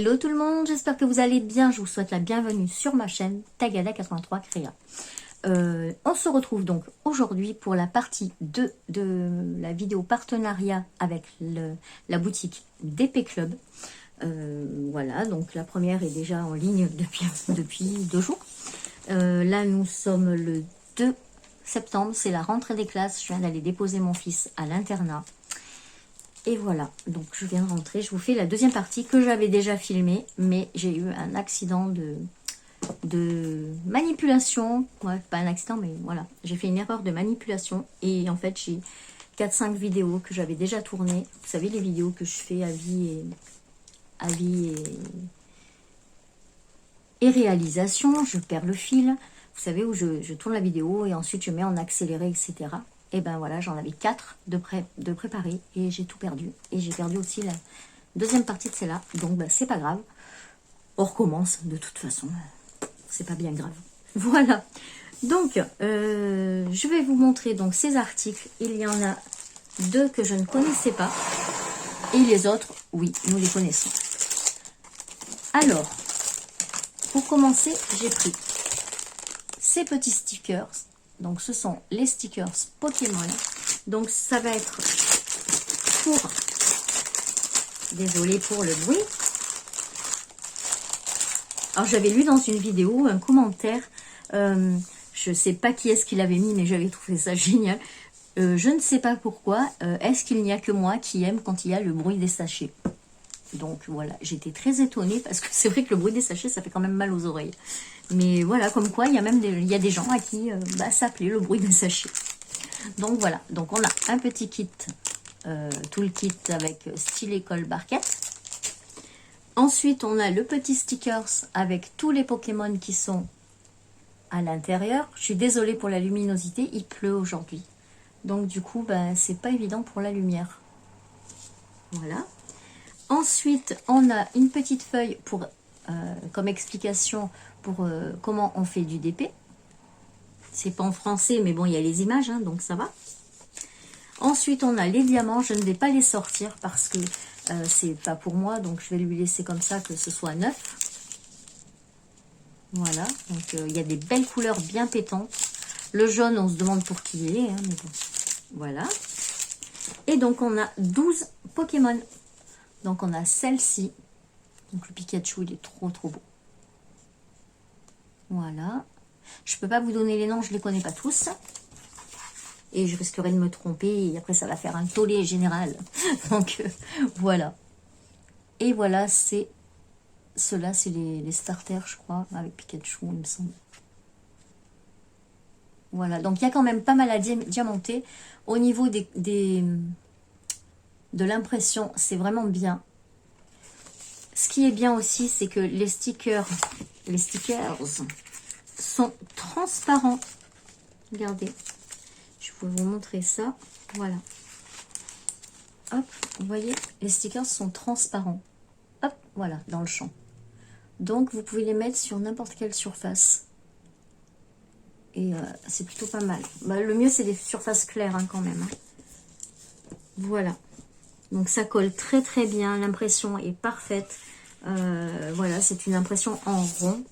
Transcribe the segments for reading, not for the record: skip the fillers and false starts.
Hello tout le monde, j'espère que vous allez bien. Je vous souhaite la bienvenue sur ma chaîne Tagada83 Créa. On se retrouve donc aujourd'hui pour la partie 2 de la vidéo partenariat avec la boutique DP Club. Voilà, donc la première est déjà en ligne depuis 2 jours. Là, nous sommes le 2 septembre, c'est la rentrée des classes. Je viens d'aller déposer mon fils à l'internat. Et voilà, donc je viens de rentrer. Je vous fais la deuxième partie que j'avais déjà filmée, mais j'ai eu un accident de manipulation. Ouais, pas un accident, mais voilà. J'ai fait une erreur de manipulation. Et en fait, j'ai 4-5 vidéos que j'avais déjà tournées. Vous savez, les vidéos que je fais à vie et réalisation. Je perds le fil. Vous savez, où je tourne la vidéo et ensuite je mets en accéléré, etc. Et ben voilà, j'en avais 4 de préparés et j'ai tout perdu. Et j'ai perdu aussi la deuxième partie de celle-là. Donc ben, c'est pas grave. On recommence de toute façon. C'est pas bien grave. Voilà. Donc, je vais vous montrer donc ces articles. Il y en a 2 que je ne connaissais pas. Et les autres, oui, nous les connaissons. Alors, pour commencer, j'ai pris ces petits stickers. Donc, ce sont les stickers Pokémon. Donc, ça va être pour... Désolée pour le bruit. Alors, j'avais lu dans une vidéo un commentaire. Je sais pas qui est-ce qui l'avait mis, mais j'avais trouvé ça génial. Je ne sais pas pourquoi. Est-ce qu'il n'y a que moi qui aime quand il y a le bruit des sachets? Donc, voilà. J'étais très étonnée parce que c'est vrai que le bruit des sachets, ça fait quand même mal aux oreilles. Mais voilà, comme quoi, il y a même des gens à qui ça plaît le bruit des sachets. Donc voilà, donc on a un petit kit, tout le kit avec stylet colle barquette. Ensuite, on a le petit stickers avec tous les Pokémon qui sont à l'intérieur. Je suis désolée pour la luminosité, il pleut aujourd'hui. Donc du coup, ben, c'est pas évident pour la lumière. Voilà. Ensuite, on a une petite feuille pour, comme explication pour comment on fait du DP. C'est pas en français, mais bon, il y a les images, hein, donc ça va. Ensuite, on a les diamants. Je ne vais pas les sortir parce que c'est pas pour moi, donc je vais lui laisser comme ça, que ce soit neuf. Voilà, donc il y a des belles couleurs bien pétantes. Le jaune, on se demande pour qui il est, hein, mais bon, voilà. Et donc, on a 12 Pokémon. Donc, on a celle-ci. Donc, le Pikachu, il est trop beau. Voilà. Je peux pas vous donner les noms, je les connais pas tous. Et je risquerais de me tromper. Et après, ça va faire un tollé général. Donc, voilà. Et voilà, c'est... Ceux-là, c'est les starters, je crois, avec Pikachu, il me semble. Voilà. Donc, il y a quand même pas mal à diamanter. Au niveau de l'impression, c'est vraiment bien. Ce qui est bien aussi, c'est que les stickers sont transparents. Regardez, je vais vous montrer ça. Voilà. Hop, vous voyez, les stickers sont transparents. Hop, voilà, dans le champ. Donc, vous pouvez les mettre sur n'importe quelle surface. Et c'est plutôt pas mal. Bah, le mieux, c'est des surfaces claires, hein, quand même. Hein. Voilà. Donc, ça colle très bien. L'impression est parfaite. Voilà, c'est une impression en rond.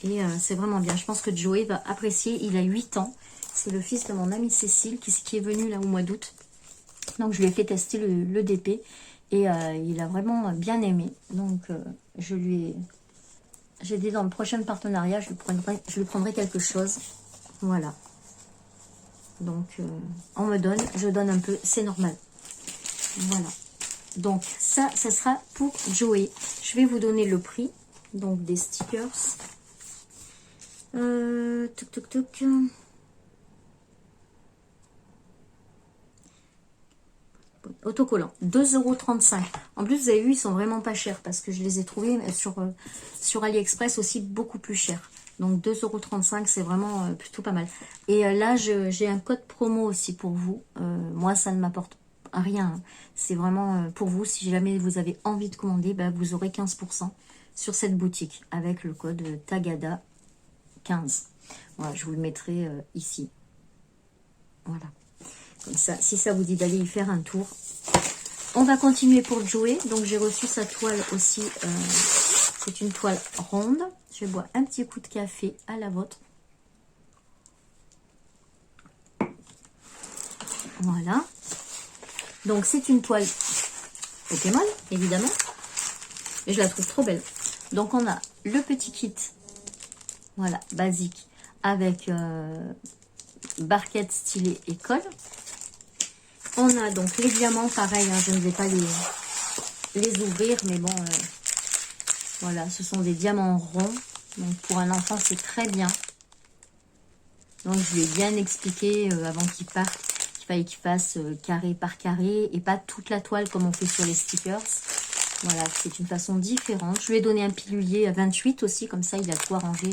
Et c'est vraiment bien. Je pense que Joey va apprécier. Il a 8 ans. C'est le fils de mon amie Cécile qui est venu là au mois d'août. Donc, je lui ai fait tester le DP. Et il a vraiment bien aimé. Donc, j'ai dit dans le prochain partenariat, je lui prendrai quelque chose. Voilà. Donc, je donne un peu. C'est normal. Voilà. Donc, ça sera pour Joey. Je vais vous donner le prix. Donc, des stickers. Tuk. Autocollant, 2,35 €. En plus, vous avez vu, ils sont vraiment pas chers parce que je les ai trouvés sur AliExpress aussi beaucoup plus chers. Donc, 2,35 €, c'est vraiment plutôt pas mal. Et là, j'ai un code promo aussi pour vous. Moi, ça ne m'apporte rien. Hein. C'est vraiment pour vous. Si jamais vous avez envie de commander, bah, vous aurez 15% sur cette boutique avec le code TAGADA15. Voilà, je vous le mettrai ici. Voilà. Comme ça, si ça vous dit d'aller y faire un tour, On va continuer pour Joey. Donc j'ai reçu sa toile aussi. C'est une toile ronde. Je bois un petit coup de café à la vôtre. Voilà. Donc c'est une toile Pokémon, évidemment. Et je la trouve trop belle. Donc on a le petit kit, voilà, basique, avec barquette, stylet et colle. On a donc les diamants, pareil, hein, je ne vais pas les ouvrir, mais bon, voilà, ce sont des diamants ronds. Donc pour un enfant, c'est très bien. Donc je lui ai bien expliqué avant qu'il parte qu'il fallait qu'il fasse carré par carré et pas toute la toile comme on fait sur les stickers. Voilà, c'est une façon différente. Je lui ai donné un pilulier à 28 aussi, comme ça il a de quoi ranger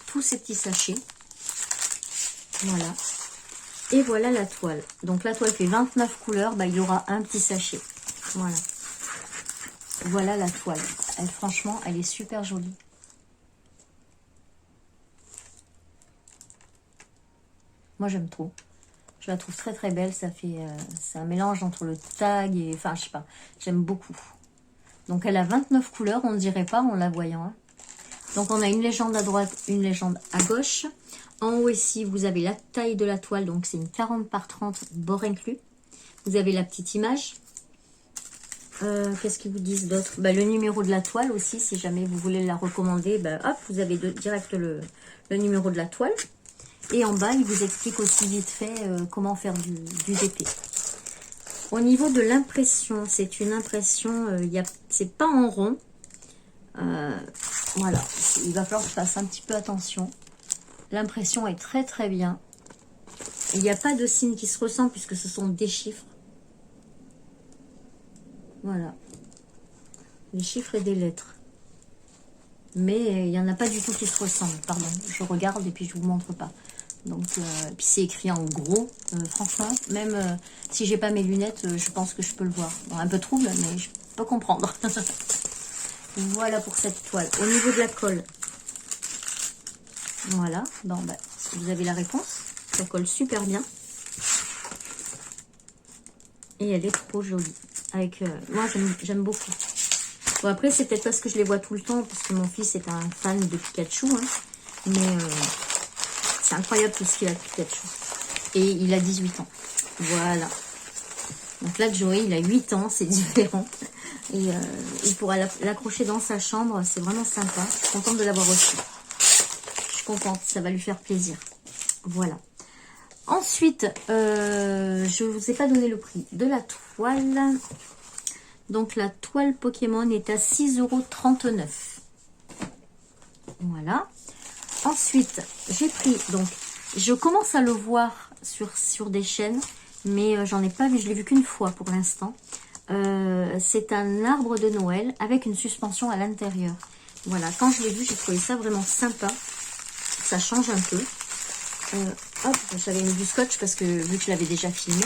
tous ces petits sachets. Voilà. Et voilà la toile. Donc la toile fait 29 couleurs, bah, il y aura un petit sachet. Voilà. Voilà la toile. Elle, franchement, elle est super jolie. Moi j'aime trop. Je la trouve très très belle. Ça fait, c'est un mélange entre le tag et... Enfin, je sais pas. J'aime beaucoup. Donc elle a 29 couleurs, on ne dirait pas en la voyant. Hein. Donc on a une légende à droite, une légende à gauche. En haut ici, vous avez la taille de la toile, donc c'est une 40 par 30, bord inclus. Vous avez la petite image. Qu'est-ce qu'ils vous disent d'autre? Bah, le numéro de la toile aussi, si jamais vous voulez la recommander, bah, hop, vous avez direct le numéro de la toile. Et en bas, il vous explique aussi vite fait comment faire du DP. Au niveau de l'impression, c'est une impression, c'est pas en rond. Voilà, il va falloir que je fasse un petit peu attention. L'impression est très très bien. Il n'y a pas de signe qui se ressemble puisque ce sont des chiffres. Voilà. Des chiffres et des lettres. Mais il n'y en a pas du tout qui se ressemblent. Pardon, je regarde et puis je ne vous montre pas. Donc, puis c'est écrit en gros. Franchement, même si j'ai pas mes lunettes, je pense que je peux le voir. Bon, un peu trouble, mais je peux comprendre. Voilà pour cette toile. Au niveau de la colle, voilà. Bon, bah, vous avez la réponse. Ça colle super bien. Et elle est trop jolie. Avec, moi, j'aime beaucoup. Bon, après, c'est peut-être parce que je les vois tout le temps, parce que mon fils est un fan de Pikachu. Hein. Mais c'est incroyable tout ce qu'il a de Pikachu. Et il a 18 ans. Voilà. Donc là, Joey, il a 8 ans, c'est différent. Et il pourra l'accrocher dans sa chambre. C'est vraiment sympa. Je suis contente de l'avoir reçu. Je suis contente, ça va lui faire plaisir. Voilà. Ensuite, je ne vous ai pas donné le prix de la toile. Donc la toile Pokémon est à 6,39 €. Voilà. Ensuite, j'ai pris, donc, je commence à le voir sur des chaînes, mais j'en ai pas vu, je l'ai vu qu'une fois pour l'instant. C'est un arbre de Noël avec une suspension à l'intérieur. Voilà, quand je l'ai vu, j'ai trouvé ça vraiment sympa. Ça change un peu. Hop, j'avais mis du scotch parce que vu que je l'avais déjà filmé.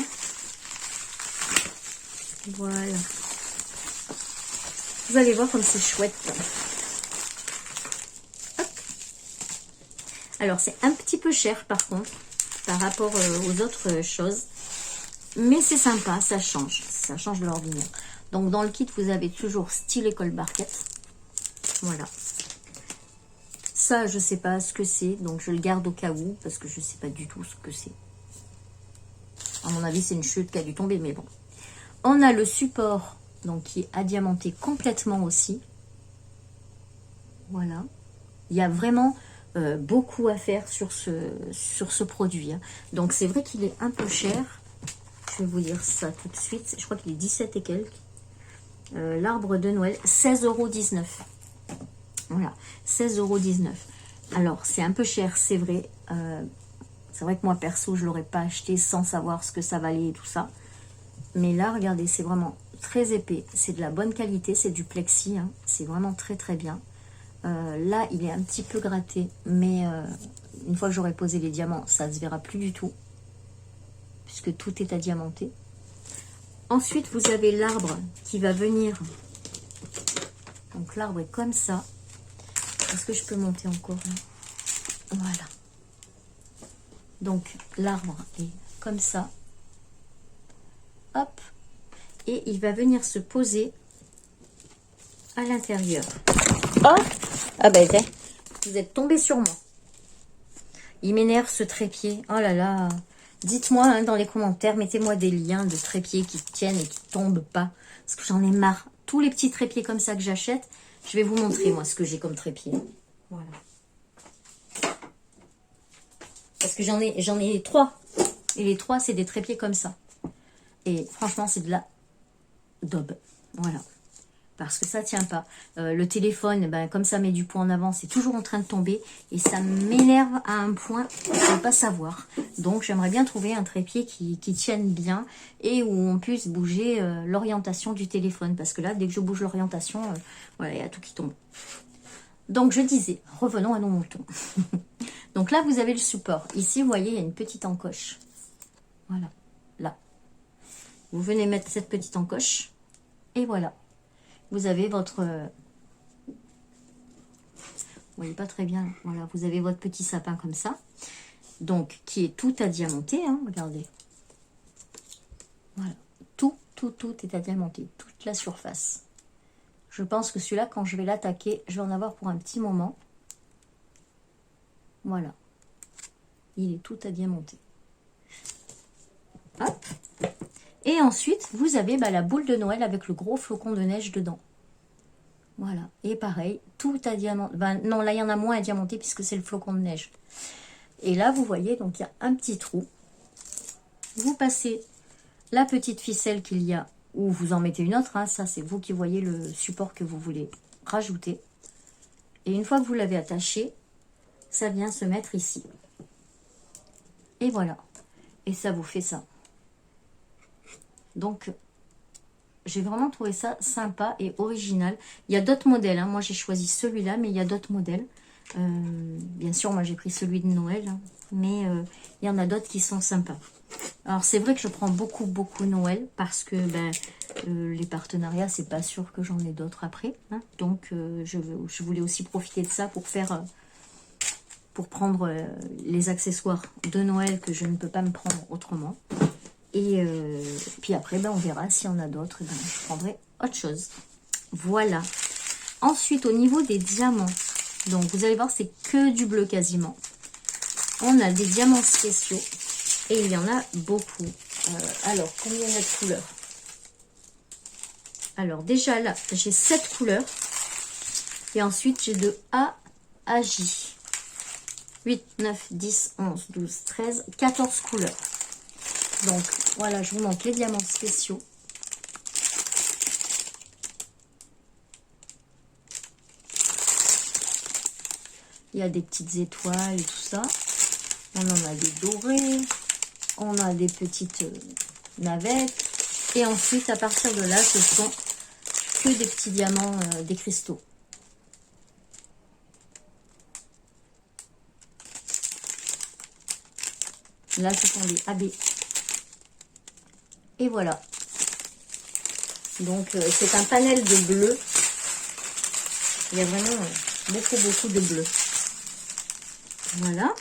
Voilà. Vous allez voir comme c'est chouette. Hop. Alors, c'est un petit peu cher par contre, par rapport aux autres choses. Mais c'est sympa, ça change de l'ordinaire. Donc dans le kit, vous avez toujours stylet colle barquette. Voilà. Ça, je sais pas ce que c'est, donc je le garde au cas où, parce que je sais pas du tout ce que c'est. À mon avis, c'est une chute qui a dû tomber, mais bon. On a le support, donc qui est adiamanté complètement aussi. Voilà. Il y a vraiment beaucoup à faire sur ce produit. Hein. Donc c'est vrai qu'il est un peu cher. Je vais vous dire ça tout de suite. Je crois qu'il est 17 et quelques. L'arbre de Noël, 16,19 €. Voilà, 16,19 €. Alors, c'est un peu cher, c'est vrai. C'est vrai que moi, perso, je ne l'aurais pas acheté sans savoir ce que ça valait et tout ça. Mais là, regardez, c'est vraiment très épais. C'est de la bonne qualité, c'est du plexi. Hein. C'est vraiment très, très bien. Là, il est un petit peu gratté. Mais une fois que j'aurai posé les diamants, ça ne se verra plus du tout. Puisque tout est adiamanté. Ensuite, vous avez l'arbre qui va venir. Donc, l'arbre est comme ça. Est-ce que je peux monter encore? Voilà. Donc, l'arbre est comme ça. Hop. et il va venir se poser à l'intérieur. Oh, ah ben, vous êtes tombé sur moi. Il m'énerve ce trépied. Oh là là. Dites-moi hein, dans les commentaires, mettez-moi des liens de trépieds qui tiennent et qui tombent pas. Parce que j'en ai marre. Tous les petits trépieds comme ça que j'achète, je vais vous montrer moi ce que j'ai comme trépied. Voilà. Parce que j'en ai 3. Et les 3, c'est des trépieds comme ça. Et franchement, c'est de la daube. Voilà. Parce que ça tient pas. Le téléphone, ben, comme ça met du poids en avant, c'est toujours en train de tomber. Et ça m'énerve à un point, je ne peux pas savoir. Donc j'aimerais bien trouver un trépied qui tienne bien et où on puisse bouger l'orientation du téléphone. Parce que là, dès que je bouge l'orientation, voilà, il y a tout qui tombe. Donc je disais, revenons à nos moutons. Donc là, vous avez le support. Ici, vous voyez, il y a une petite encoche. Voilà, là. Vous venez mettre cette petite encoche. Et voilà. Vous avez votre... Vous voyez pas très bien. Voilà, vous avez votre petit sapin comme ça. Donc, qui est tout adiamanté, hein, regardez. Voilà. Tout est adiamanté. Toute la surface. Je pense que celui-là, quand je vais l'attaquer, je vais en avoir pour un petit moment. Voilà. Il est tout adiamanté. Hop. Et ensuite, vous avez la boule de Noël avec le gros flocon de neige dedans. Voilà. Et pareil, tout à diamanté. Non, là, il y en a moins à diamanter puisque c'est le flocon de neige. Et là, vous voyez, donc il y a un petit trou. Vous passez la petite ficelle qu'il y a, ou vous en mettez une autre. Hein, ça, c'est vous qui voyez le support que vous voulez rajouter. Et une fois que vous l'avez attaché, ça vient se mettre ici. Et voilà. Et ça vous fait ça. Donc, j'ai vraiment trouvé ça sympa et original. Il y a d'autres modèles. Hein. Moi, j'ai choisi celui-là, mais il y a d'autres modèles. Bien sûr, moi, j'ai pris celui de Noël. Hein. Mais il y en a d'autres qui sont sympas. Alors, c'est vrai que je prends beaucoup Noël parce que les partenariats, c'est pas sûr que j'en ai d'autres après. Hein. Donc, je voulais aussi profiter de ça pour faire... pour prendre les accessoires de Noël que je ne peux pas me prendre autrement. Et puis après, on verra s'il y en a d'autres. Je prendrai autre chose. Voilà. Ensuite, au niveau des diamants. Donc, vous allez voir, c'est que du bleu quasiment. On a des diamants spéciaux. Et il y en a beaucoup. Alors, combien il y a de couleurs? Alors, déjà là, j'ai 7 couleurs. Et ensuite, j'ai de A à J. 8, 9, 10, 11, 12, 13, 14 couleurs. Donc, voilà, je vous montre les diamants spéciaux. Il y a des petites étoiles et tout ça. On en a des dorés. On a des petites navettes. Et ensuite, à partir de là, ce sont que des petits diamants, des cristaux. Là, ce sont les AB. Et voilà. Donc, c'est un panel de bleu. Il y a vraiment beaucoup de bleu. Voilà.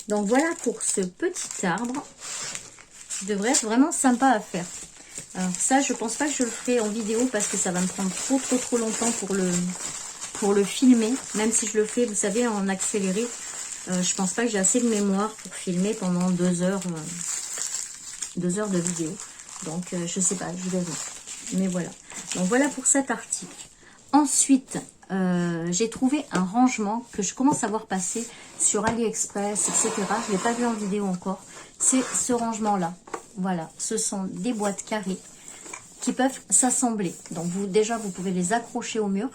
Donc, voilà pour ce petit arbre. Il devrait être vraiment sympa à faire. Alors, ça, je pense pas que je le ferai en vidéo parce que ça va me prendre trop longtemps pour le filmer. Même si je le fais, vous savez, en accéléré. Je pense pas que j'ai assez de mémoire pour filmer pendant 2 heures. 2 heures de vidéo. Donc, je sais pas, je verrai. Mais voilà. Donc, voilà pour cet article. Ensuite, j'ai trouvé un rangement que je commence à voir passer sur AliExpress, etc. Je ne l'ai pas vu en vidéo encore. C'est ce rangement-là. Voilà. Ce sont des boîtes carrées qui peuvent s'assembler. Donc, déjà, vous pouvez les accrocher au mur.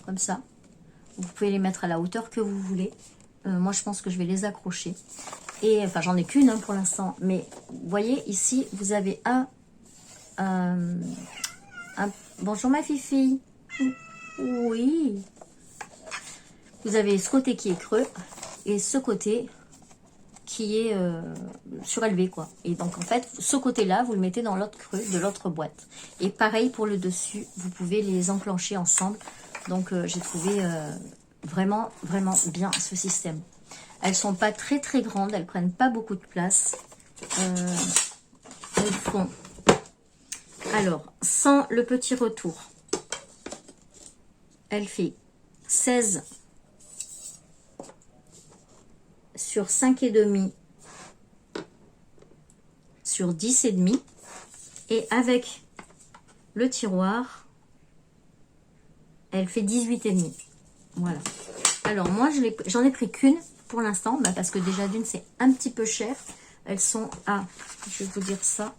Comme ça. Vous pouvez les mettre à la hauteur que vous voulez. Moi, je pense que je vais les accrocher. Et, enfin, j'en ai qu'une pour l'instant. Mais, vous voyez, ici, vous avez un... Bonjour, ma fifi. Oui. Vous avez ce côté qui est creux. Et ce côté qui est surélevé, quoi. Et donc, en fait, ce côté-là, vous le mettez dans l'autre creux de l'autre boîte. Et pareil pour le dessus. Vous pouvez les enclencher ensemble. Donc, j'ai trouvé... vraiment bien ce système. Elles sont pas très grandes, elles prennent pas beaucoup de place. Elles font Alors, sans le petit retour, elle fait 16 sur 5,5 sur 10,5. Et avec le tiroir, elle fait 18,5. Voilà. Alors, moi, j'en ai pris qu'une pour l'instant, parce que déjà d'une, c'est un petit peu cher. Elles sont à, je vais vous dire ça,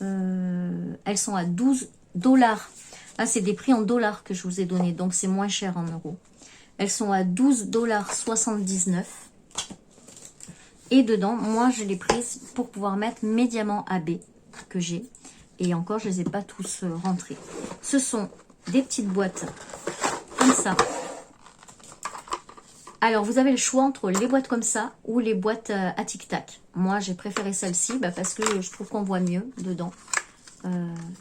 elles sont à 12 $. Là, c'est des prix en dollars que je vous ai donné, donc c'est moins cher en euros. Elles sont à 12,79 $. Et dedans, moi, je l'ai prise pour pouvoir mettre mes diamants AB que j'ai. Et encore, je ne les ai pas tous rentrés. Ce sont des petites boîtes comme ça. Alors, vous avez le choix entre les boîtes comme ça ou les boîtes à tic-tac. Moi, j'ai préféré celle-ci parce que je trouve qu'on voit mieux dedans.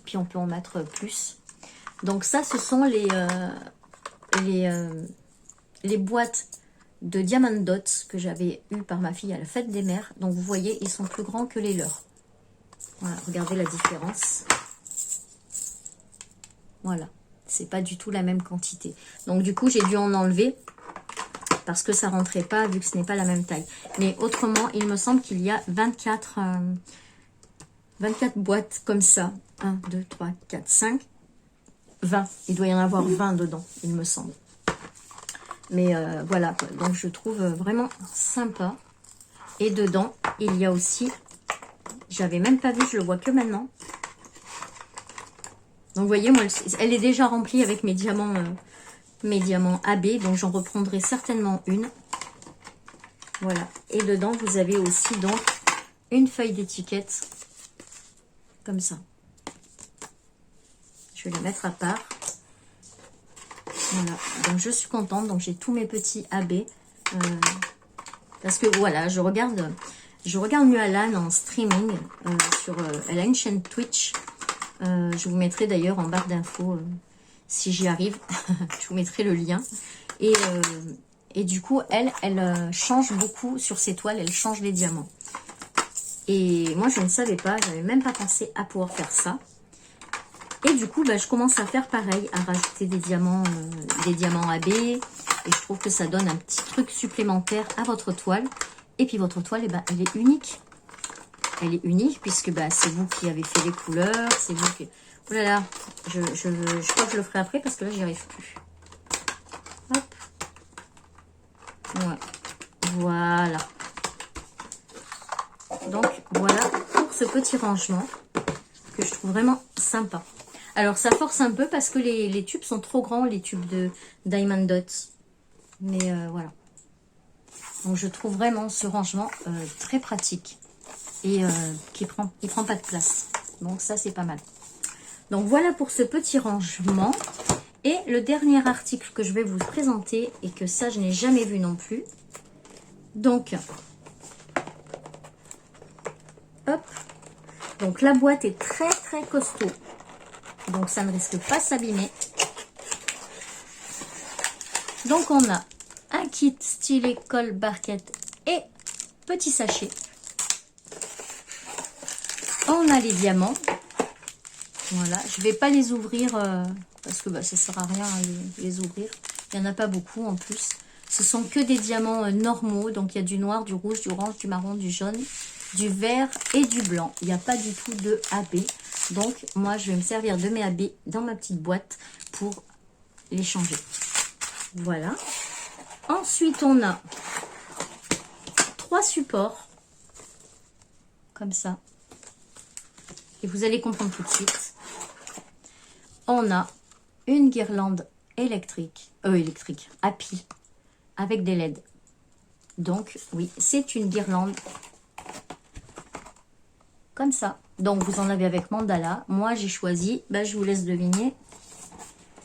Puis, on peut en mettre plus. Donc, ça, ce sont les boîtes de Diamond Dots que j'avais eu par ma fille à la fête des mères. Donc, vous voyez, ils sont plus grands que les leurs. Voilà, regardez la différence. Voilà, c'est pas du tout la même quantité. Donc, du coup, j'ai dû en enlever parce que ça rentrait pas vu que ce n'est pas la même taille. Mais autrement, il me semble qu'il y a 24 boîtes comme ça. 1, 2, 3, 4, 5, 20. Il doit y en avoir 20 dedans, il me semble. Mais voilà, quoi. Donc je trouve vraiment sympa. Et dedans, il y a aussi, j'avais même pas vu, je le vois que maintenant. Donc vous voyez, moi, elle est déjà remplie avec mes diamants AB. Donc j'en reprendrai certainement une. Voilà. Et dedans, vous avez aussi donc une feuille d'étiquette. Comme ça. Je vais la mettre à part. Voilà, donc je suis contente. Donc j'ai tous mes petits AB. Parce que voilà, je regarde Mualan en streaming. Elle a une chaîne Twitch. Je vous mettrai d'ailleurs en barre d'infos si j'y arrive. Je vous mettrai le lien. Et du coup, elle change beaucoup sur ses toiles. Elle change les diamants. Et moi, je ne savais pas. Je n'avais même pas pensé à pouvoir faire ça. Et du coup, je commence à faire pareil, à rajouter des diamants AB. Et je trouve que ça donne un petit truc supplémentaire à votre toile. Et puis votre toile, elle est unique. Elle est unique puisque c'est vous qui avez fait les couleurs. C'est vous qui... Oh là là, je crois que je le ferai après parce que là, j'y arrive plus. Hop. Ouais. Voilà. Donc, voilà pour ce petit rangement que je trouve vraiment sympa. Alors, ça force un peu parce que les tubes sont trop grands, les tubes de Diamond Dots. Mais voilà. Donc, je trouve vraiment ce rangement très pratique. Et il prend pas de place. Donc, ça, c'est pas mal. Donc, voilà pour ce petit rangement. Et le dernier article que je vais vous présenter, et que ça, je n'ai jamais vu non plus. Donc, hop. Donc, la boîte est très, très costaud. Donc, ça ne risque pas de s'abîmer. Donc, on a un kit stylet, colle, barquette et petit sachet. On a les diamants. Voilà. Je ne vais pas les ouvrir parce que ça ne sert à rien à les ouvrir. Il n'y en a pas beaucoup en plus. Ce sont que des diamants normaux. Donc, il y a du noir, du rouge, du orange, du marron, du jaune, du vert et du blanc. Il n'y a pas du tout de AB. Donc, moi, je vais me servir de mes AB dans ma petite boîte pour les changer. Voilà. Ensuite, on a 3 supports. Comme ça. Et vous allez comprendre tout de suite. On a une guirlande électrique, à pile, avec des LED. Donc, oui, c'est une guirlande comme ça. Donc, vous en avez avec mandala. Moi, j'ai choisi, je vous laisse deviner.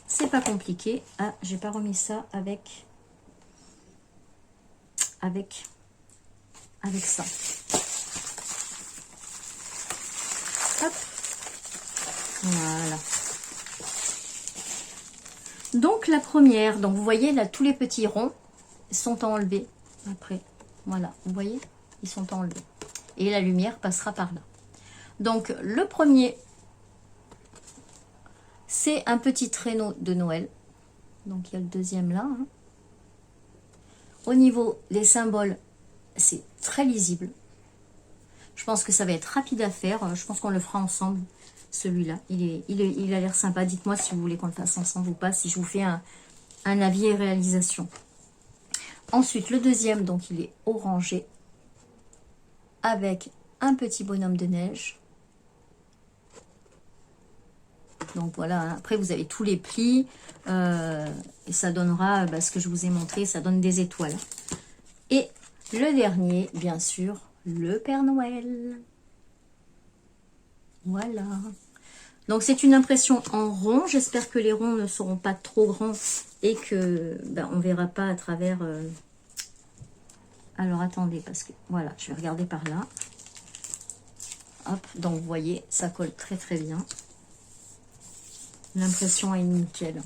C'est pas compliqué. Ah, j'ai pas remis ça avec ça. Hop. Voilà. Donc, la première. Donc, vous voyez, là, tous les petits ronds sont enlevés. Après, voilà. Vous voyez, ils sont enlevés. Et la lumière passera par là. Donc, le premier C'est un petit traîneau de Noël. Donc il y a le deuxième là. Hein. Au niveau des symboles, c'est très lisible. Je pense que ça va être rapide à faire. Je pense qu'on le fera ensemble, celui-là. Il a l'air sympa. Dites-moi si vous voulez qu'on le fasse ensemble ou pas, si je vous fais un avis et réalisation. Ensuite, le deuxième, donc il est orangé, avec un petit bonhomme de neige. Donc voilà, hein. Après vous avez tous les plis, et ça donnera ce que je vous ai montré, ça donne des étoiles. Et le dernier, bien sûr, le Père Noël. Voilà. Donc c'est une impression en rond. J'espère que les ronds ne seront pas trop grands et que on verra pas à travers. Alors attendez, parce que voilà, je vais regarder par là. Hop, donc vous voyez, ça colle très très bien. L'impression est nickel.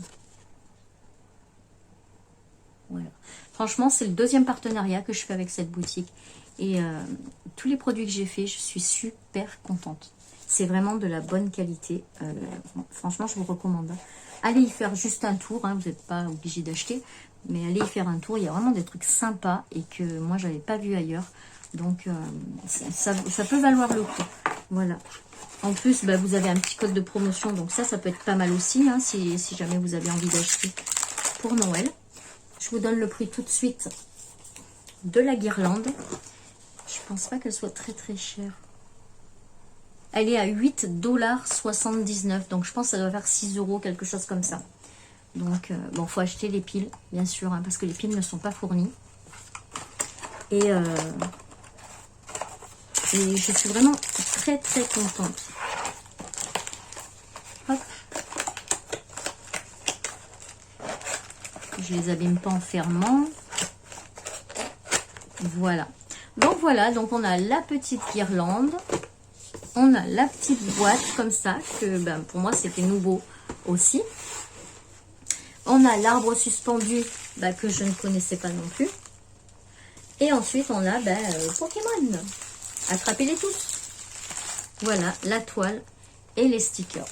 Voilà. Franchement, c'est le deuxième partenariat que je fais avec cette boutique. Et tous les produits que j'ai fait, je suis super contente. C'est vraiment de la bonne qualité. Franchement, je vous recommande. Allez y faire juste un tour. Hein, vous n'êtes pas obligé d'acheter. Mais allez y faire un tour. Il y a vraiment des trucs sympas et que moi, je n'avais pas vu ailleurs. Donc, ça peut valoir le coup. Voilà. En plus, vous avez un petit code de promotion. Donc ça peut être pas mal aussi. Hein, si jamais vous avez envie d'acheter pour Noël. Je vous donne le prix tout de suite de la guirlande. Je pense pas qu'elle soit très très chère. Elle est à 8,79 $. Donc je pense que ça doit faire 6 €, quelque chose comme ça. Donc bon, faut acheter les piles, bien sûr, hein, parce que les piles ne sont pas fournies. Et je suis vraiment très très contente. Hop. Je les abîme pas en fermant. Voilà. Donc voilà, donc on a la petite guirlande. On a la petite boîte comme ça, que pour moi c'était nouveau aussi. On a l'arbre suspendu que je ne connaissais pas non plus. Et ensuite on a Pokémon. Attrapez-les tous. Voilà, la toile et les stickers.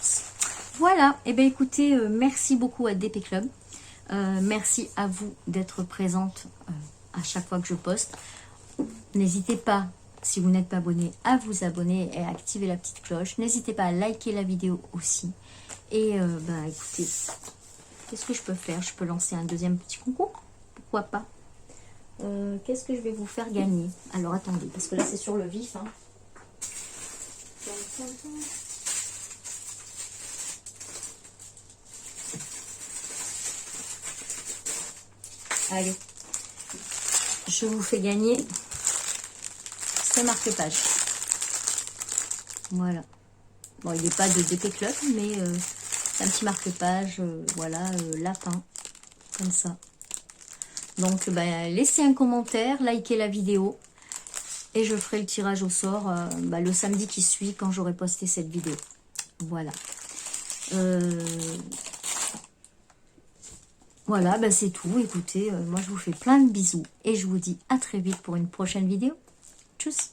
Voilà, et écoutez, merci beaucoup à DP Club. Merci à vous d'être présente à chaque fois que je poste. N'hésitez pas, si vous n'êtes pas abonné, à vous abonner et à activer la petite cloche. N'hésitez pas à liker la vidéo aussi. Et écoutez, qu'est-ce que je peux faire? Je peux lancer un deuxième petit concours? Pourquoi pas? Qu'est-ce que je vais vous faire gagner? Alors attendez, parce que là c'est sur le vif. Hein. Allez, je vous fais gagner ce marque-page. Voilà. Bon, il n'est pas de DP Club, mais c'est un petit marque-page, voilà, lapin, comme ça. Donc, laissez un commentaire, likez la vidéo, et je ferai le tirage au sort le samedi qui suit, quand j'aurai posté cette vidéo. Voilà. Voilà, c'est tout. Écoutez, moi je vous fais plein de bisous, et je vous dis à très vite pour une prochaine vidéo. Tchuss!